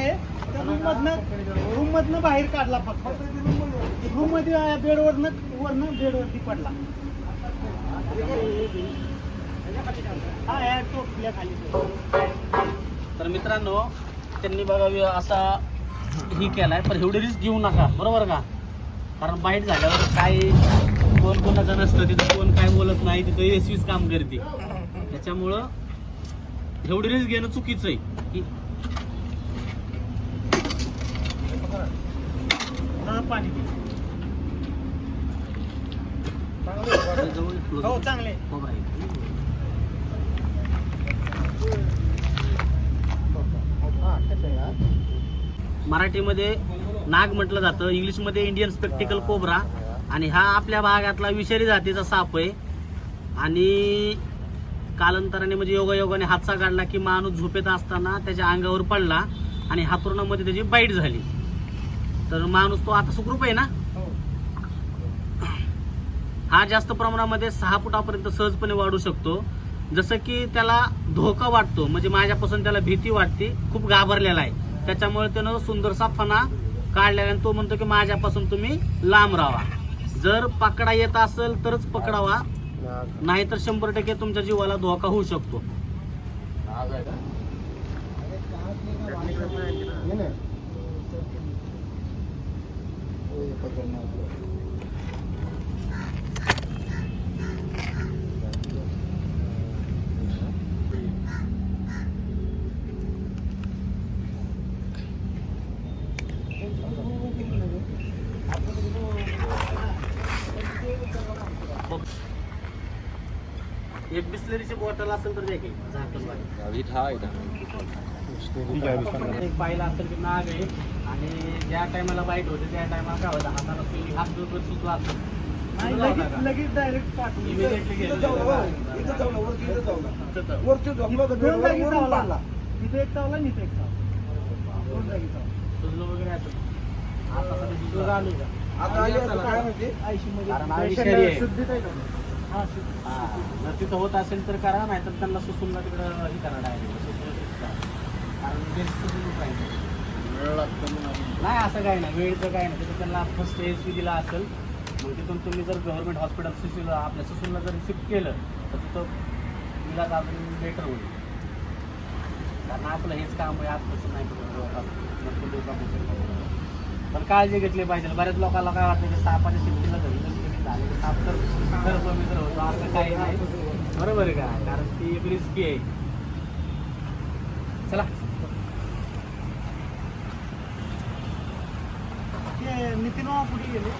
आहे त्या रूम मधनं बाहेर काढला फक्त रूम मध्ये बेडवरनं बेडवरती पडला. हा या टोपल्या खाली. तर मित्रांनो त्यांनी बघावी असा ही केलाय, पण एवढी रिस्क घेऊ नका, बरोबर का? कारण बाईट झाल्यावर काय कोण कोणाचं नसतं, तिथं कोण काय बोलत नाही, तिथं यशस्वीच काम करते. त्याच्यामुळं एवढी रिस्क घेणं चुकीचं आहे की पाणी हो चांगले. मराठीमध्ये नाग म्हटलं जातं, इंग्लिशमध्ये इंडियन स्पेक्टिकल कोब्रा. आणि हा आपल्या भागातला विषारी जातीचा साप आहे. आणि कालांतराने म्हणजे योगायोगाने हातचा काढला की माणूस झोपेत असताना त्याच्या अंगावर पडला आणि हातरुणामध्ये त्याची बाईट झाली. तर माणूस तो आता सुखरूप आहे ना. हा जास्त प्रमाणामध्ये 6 फुटापर्यंत सहजपणे वाढू शकतो. जसं की त्याला धोका वाटतो, म्हणजे माझ्यापासून त्याला भीती वाटते, खूप घाबरलेला आहे. त्याच्यामुळे त्यानं सुंदरसा फणा काढलेला आणि तो म्हणतो की माझ्यापासून तुम्ही लांब राहा. जर पकडा येत असेल तरच पकडावा, नाहीतर 100% तुमच्या जीवाला धोका होऊ शकतो. एक बिस्लरीची बॉटल असेल तर देखील एक पाहिलं असेल की नाग आहे आणि ज्या टायमाला बाईट होते त्या टायमाला काय होतं, हाताला हात दुखत सुचला असेल लगेच डायरेक्ट पाठवून इमिडिएटली इथे एक चावला आणि इथे एक चावला. 2 जागी चावला. सुजलं वगैरे असेल. आता सध्या दुसरं आलं का? कारण हा विषारी आहे. जर तिथं होत असेल तर करा, नाही तर त्यांना सुसूनला तिकडं हे करा डायरेक्ट. कारण नाही असं काही नाही, वेळचं काही नाही. तिथं त्यांना फर्स्ट एसी दिला असेल, मग तिथून तुम्ही जर गव्हर्नमेंट हॉस्पिटल सुसूला आपल्या सुसूनला जर शिफ्ट केलं तर तिथं इलाज अजून बेटर होईल. कारण आपलं हेच काम आहे, आजपासून नाही पण काळजी घेतली पाहिजे. बऱ्याच लोकांना काय वाटतं की सापाच्या शिफ्टीला धरलं साप तर होतो, असं काही नाही, बरोबर आहे का? कारण ती एक रिस्की आहे. चला नितीन कुठे गेले.